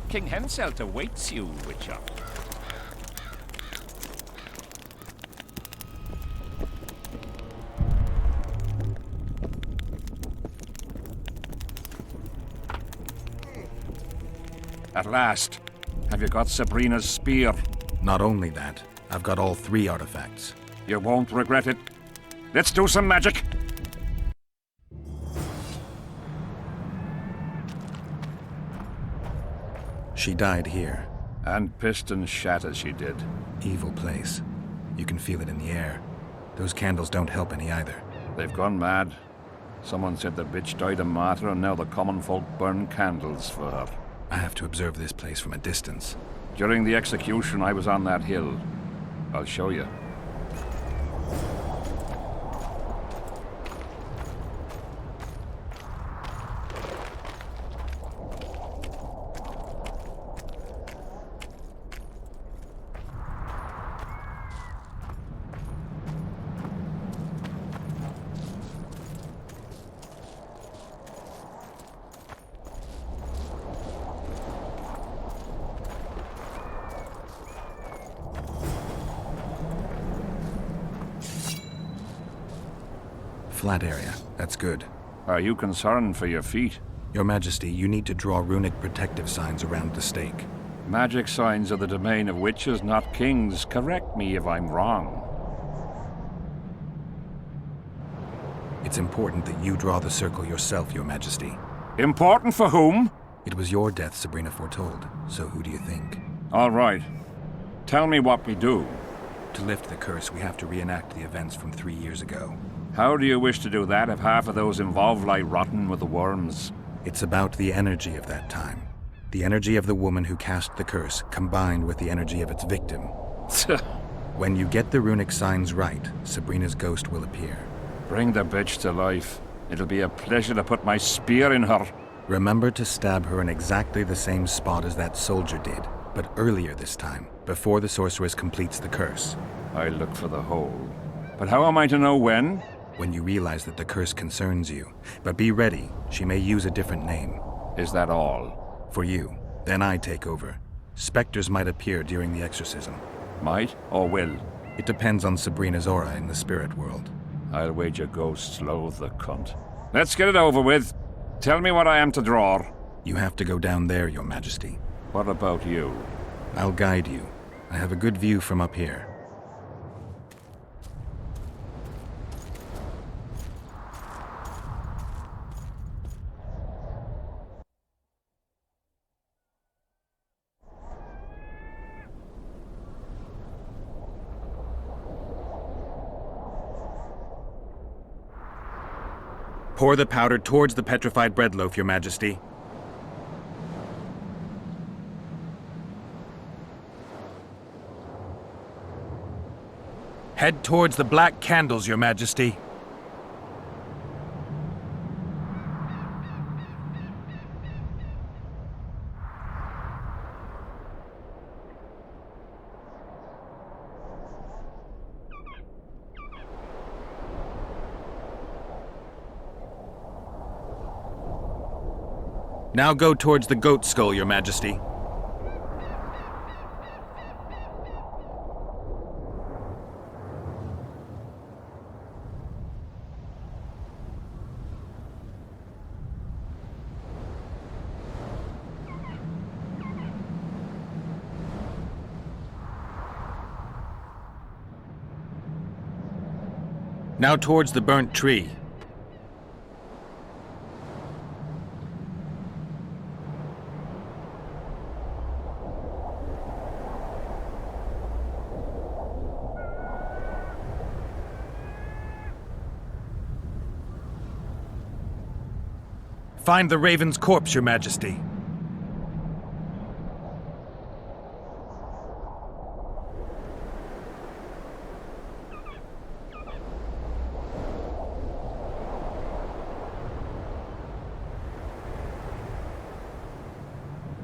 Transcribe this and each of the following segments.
King Henselt awaits you, Witcher. At last. Have you got Sabrina's spear? Not only that, I've got all 3 artifacts. You won't regret it. Let's do some magic. She died here. And pissed and shat as she did. Evil place. You can feel it in the air. Those candles don't help any either. They've gone mad. Someone said the bitch died a martyr and now the common folk burn candles for her. I have to observe this place from a distance. During the execution, I was on that hill. I'll show you. Flat area. That's good. Are you concerned for your feet? Your Majesty, you need to draw runic protective signs around the stake. Magic signs are the domain of witches, not kings. Correct me if I'm wrong. It's important that you draw the circle yourself, Your Majesty. Important for whom? It was your death Sabrina foretold, so who do you think? All right. Tell me what we do. To lift the curse, we have to reenact the events from 3 years ago. How do you wish to do that if half of those involved lie rotten with the worms? It's about the energy of that time. The energy of the woman who cast the curse, combined with the energy of its victim. When you get the runic signs right, Sabrina's ghost will appear. Bring the bitch to life. It'll be a pleasure to put my spear in her. Remember to stab her in exactly the same spot as that soldier did, but earlier this time, before the sorceress completes the curse. I look for the hole. But how am I to know when? When you realize that the curse concerns you. But be ready, she may use a different name. Is that all? For you. Then I take over. Specters might appear during the exorcism. Might or will? It depends on Sabrina's aura in the spirit world. I'll wager ghosts loathe the cunt. Let's get it over with. Tell me what I am to draw. You have to go down there, Your Majesty. What about you? I'll guide you. I have a good view from up here. Pour the powder towards the petrified bread loaf, Your Majesty. Head towards the black candles, Your Majesty. Now go towards the goat skull, Your Majesty. Now towards the burnt tree. Find the raven's corpse, Your Majesty.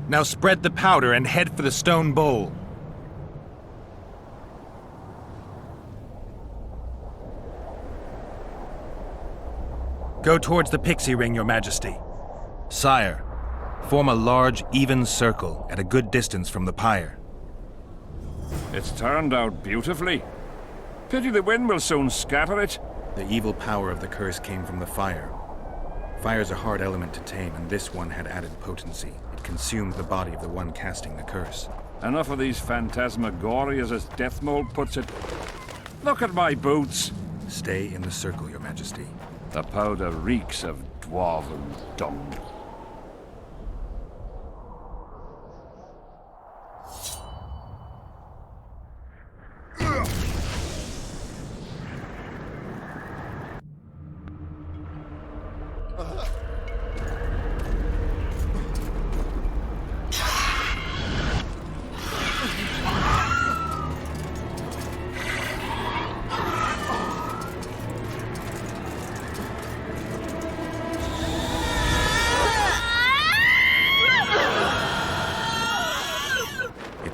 Now spread the powder and head for the stone bowl. Go towards the pixie ring, Your Majesty. Sire, Form a large, even circle at a good distance from the pyre. It's turned out beautifully. Pity the wind will soon scatter it. The evil power of the curse came from the fire. Fire's a hard element to tame, and this one had added potency. It consumed the body of the one casting the curse. Enough of these phantasmagorias, as Deathmold puts it. Look at my boots. Stay in the circle, Your Majesty. The powder reeks of dwarven dung.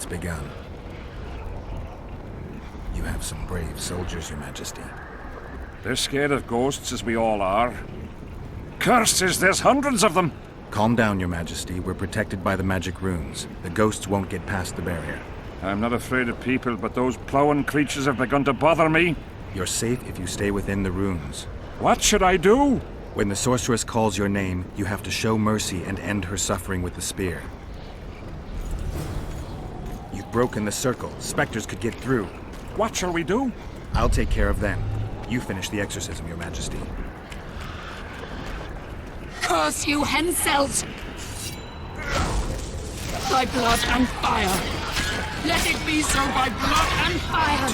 Begun. You have some brave soldiers, Your Majesty. They're scared of ghosts, as we all are. Curses, there's hundreds of them! Calm down, Your Majesty. We're protected by the magic runes. The ghosts won't get past the barrier. I'm not afraid of people, but those plowing creatures have begun to bother me. You're safe if you stay within the runes. What should I do? When the sorceress calls your name, you have to show mercy and end her suffering with the spear. You've broken the circle. Spectres could get through. What shall we do? I'll take care of them. You finish the exorcism, Your Majesty. Curse you, Henselt! By blood and fire! Let it be so by blood and fire!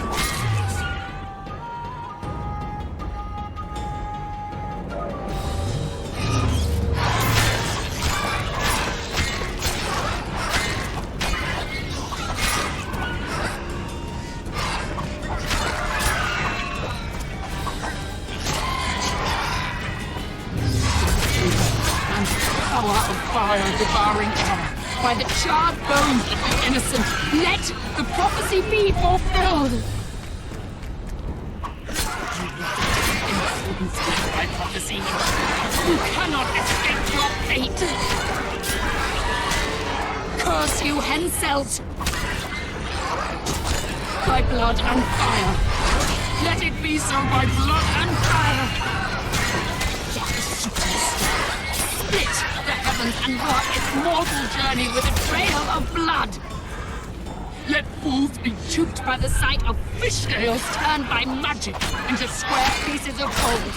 Fire devouring terror, by the charred bones of the innocent, let the prophecy be fulfilled! In accordance with my prophecy, you cannot escape your fate! Curse you, Henselt! By blood and fire! Let it be so by blood and fire! Split the heavens and mark its mortal journey with a trail of blood. Let fools be duped by the sight of fish scales turned by magic into square pieces of gold.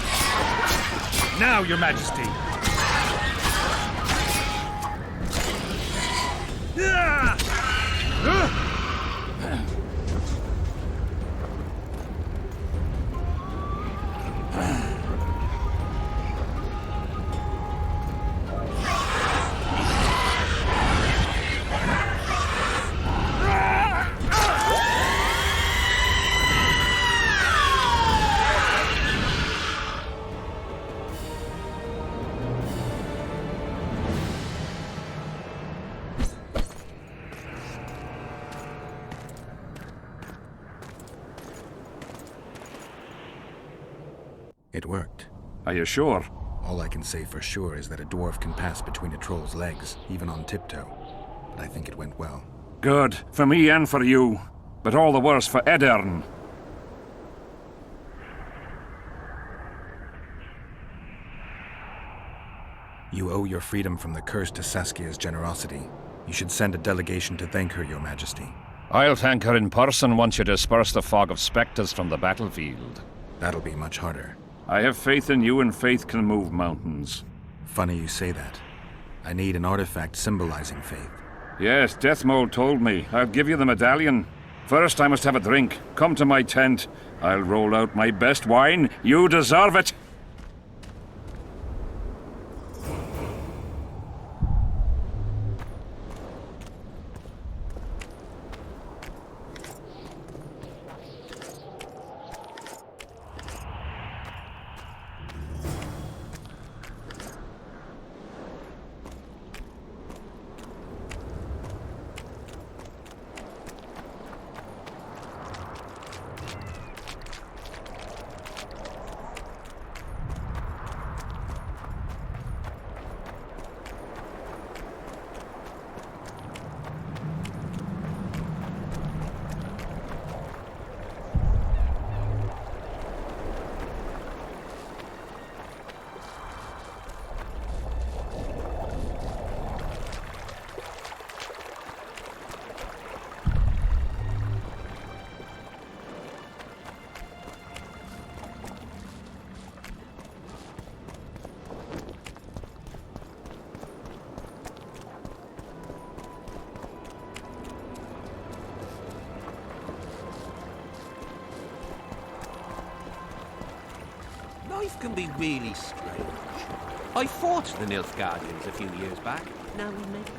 Now, Your Majesty! It worked. Are you sure? All I can say for sure is that a dwarf can pass between a troll's legs, even on tiptoe. But I think it went well. Good. For me and for you. But all the worse for Edern. You owe your freedom from the curse to Saskia's generosity. You should send a delegation to thank her, Your Majesty. I'll thank her in person once you disperse the fog of spectres from the battlefield. That'll be much harder. I have faith in you, and faith can move mountains. Funny you say that. I need an artifact symbolizing faith. Yes, Deathmold told me. I'll give you the medallion. First, I must have a drink. Come to my tent. I'll roll out my best wine. You deserve it! Life can be really strange. I fought the Nilfgaardians a few years back. Now we met.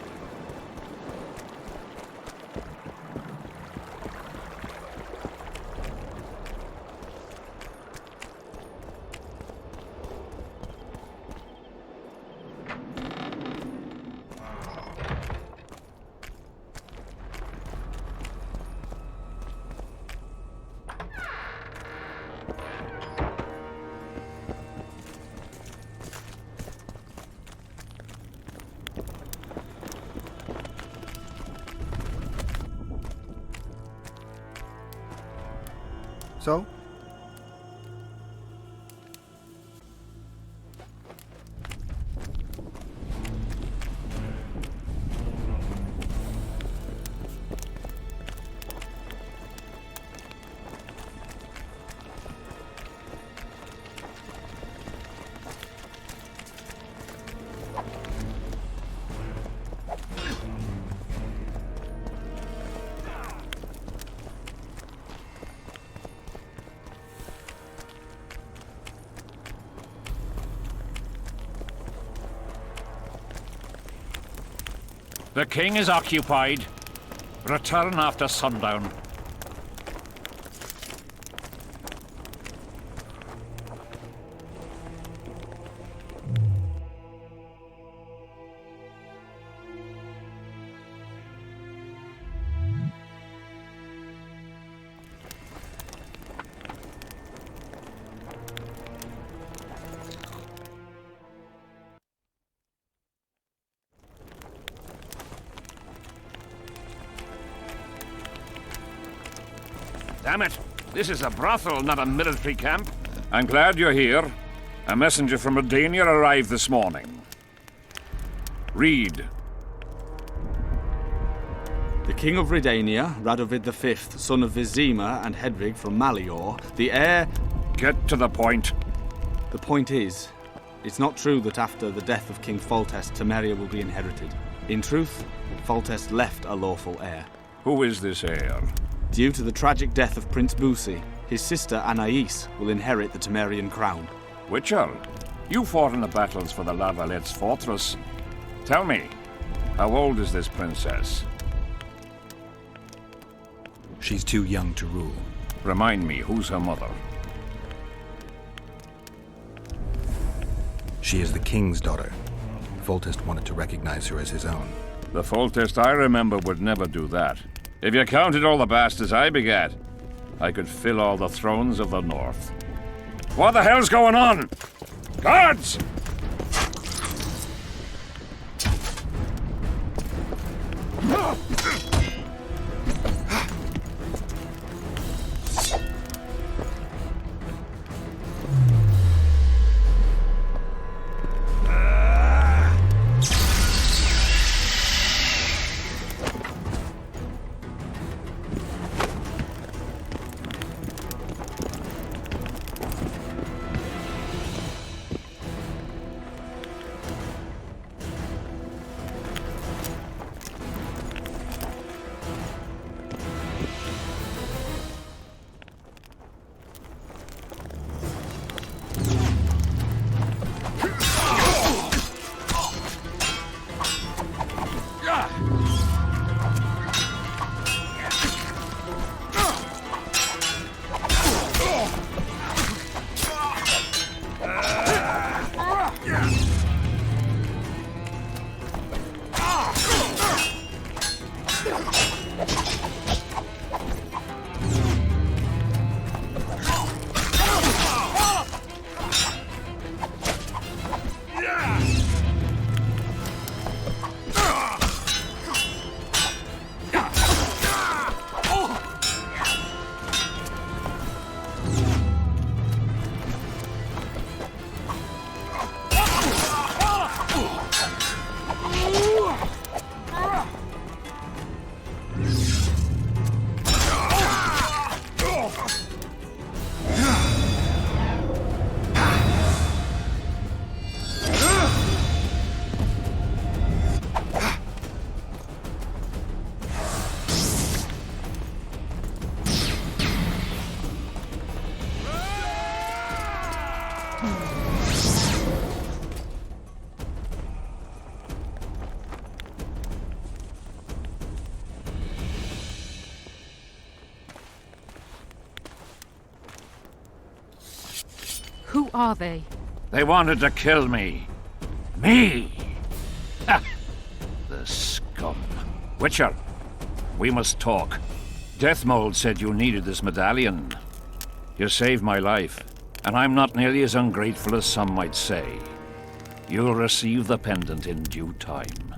So? The king is occupied. Return after sundown. Damn it! This is a brothel, not a military camp. I'm glad you're here. A messenger from Redania arrived this morning. Read. The King of Redania, Radovid V, son of Vizima and Hedvig from Malior, the heir... Get to the point. The point is, it's not true that after the death of King Foltest, Temeria will be inherited. In truth, Foltest left a lawful heir. Who is this heir? Due to the tragic death of Prince Busi, his sister Anais will inherit the Temerian crown. Witcher, you fought in the battles for the Lavalette's fortress. Tell me, how old is this princess? She's too young to rule. Remind me, who's her mother? She is the king's daughter. Foltest wanted to recognize her as his own. The Foltest I remember would never do that. If you counted all the bastards I begat, I could fill all the thrones of the north. What the hell's going on? Guards! Who are they? They wanted to kill me. Me! Ha! The scum. Witcher, we must talk. Deathmold said you needed this medallion. You saved my life, and I'm not nearly as ungrateful as some might say. You'll receive the pendant in due time.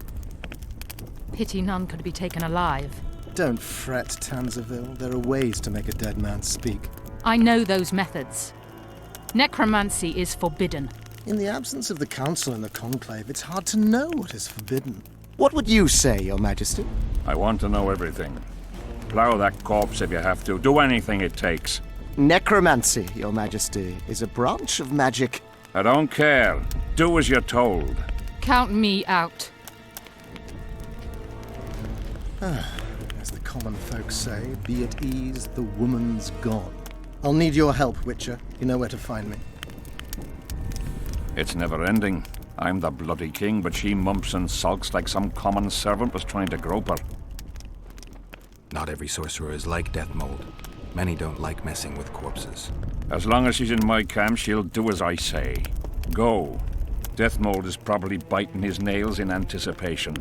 Pity none could be taken alive. Don't fret, Tanzaville. There are ways to make a dead man speak. I know those methods. Necromancy is forbidden. In the absence of the Council and the Conclave, it's hard to know what is forbidden. What would you say, Your Majesty? I want to know everything. Plow that corpse if you have to. Do anything it takes. Necromancy, Your Majesty, is a branch of magic. I don't care. Do as you're told. Count me out. As the common folk say, be at ease, the woman's gone. I'll need your help, Witcher. You know where to find me. It's never ending. I'm the bloody king, but she mumps and sulks like some common servant was trying to grope her. Not every sorcerer is like Deathmold. Many don't like messing with corpses. As long as she's in my camp, she'll do as I say. Go. Deathmold is probably biting his nails in anticipation.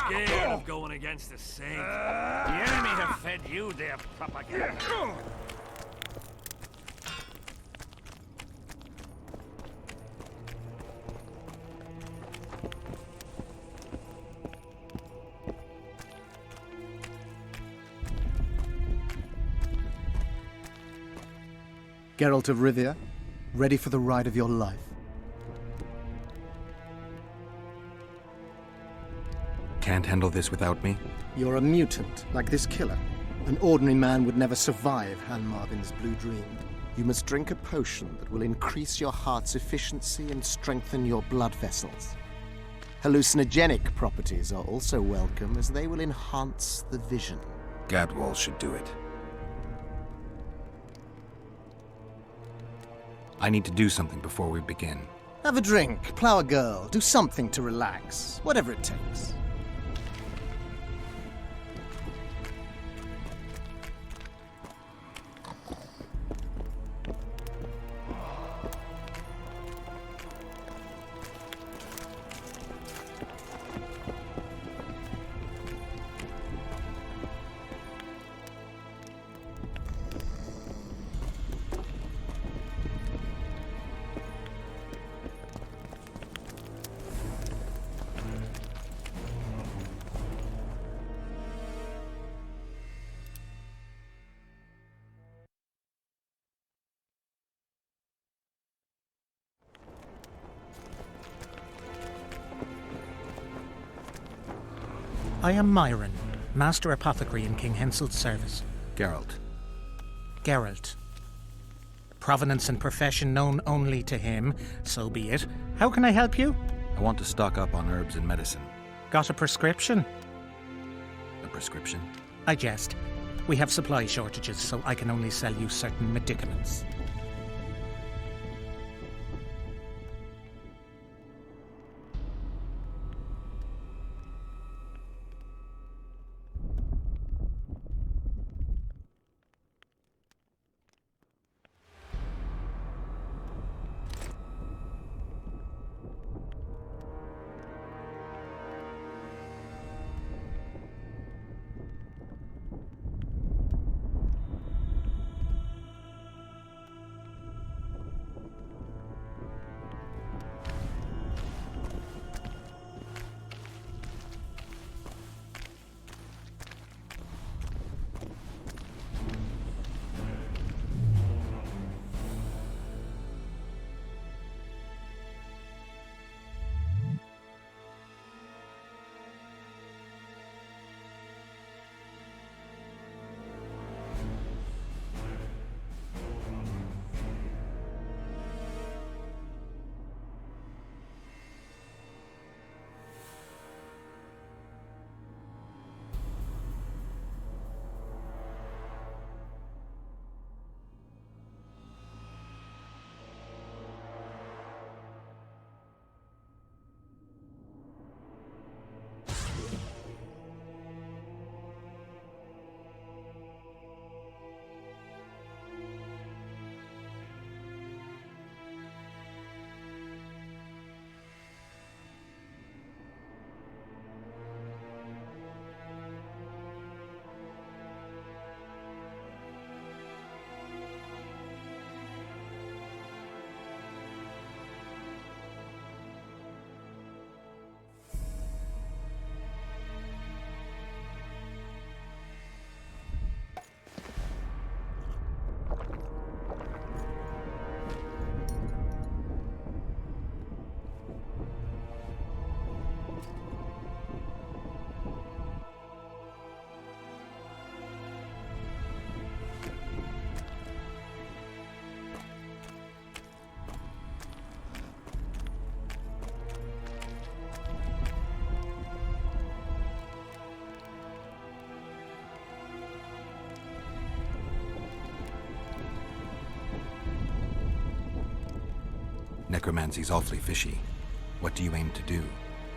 Scared of going against the saint. The enemy have fed you their propaganda. Geralt of Rivia, ready for the ride of your life. Can't handle this without me? You're a mutant, like this killer. An ordinary man would never survive Han Marvin's blue dream. You must drink a potion that will increase your heart's efficiency and strengthen your blood vessels. Hallucinogenic properties are also welcome, as they will enhance the vision. Gadwall should do it. I need to do something before we begin. Have a drink, plow a girl, do something to relax, whatever it takes. I am Myron, Master Apothecary in King Hensel's service. Geralt. Geralt. Provenance and profession known only to him, so be it. How can I help you? I want to stock up on herbs and medicine. Got a prescription? A prescription? I jest. We have supply shortages, so I can only sell you certain medicaments. Necromancy's awfully fishy. What do you aim to do?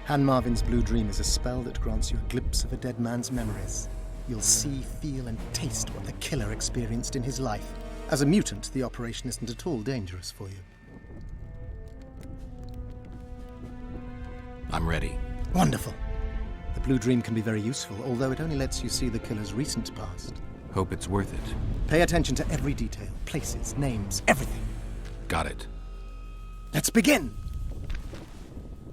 Han Marvin's Blue Dream is a spell that grants you a glimpse of a dead man's memories. You'll see, feel, and taste what the killer experienced in his life. As a mutant, the operation isn't at all dangerous for you. I'm ready. Wonderful. The Blue Dream can be very useful, although it only lets you see the killer's recent past. Hope it's worth it. Pay attention to every detail, places, names, everything. Got it. Let's begin!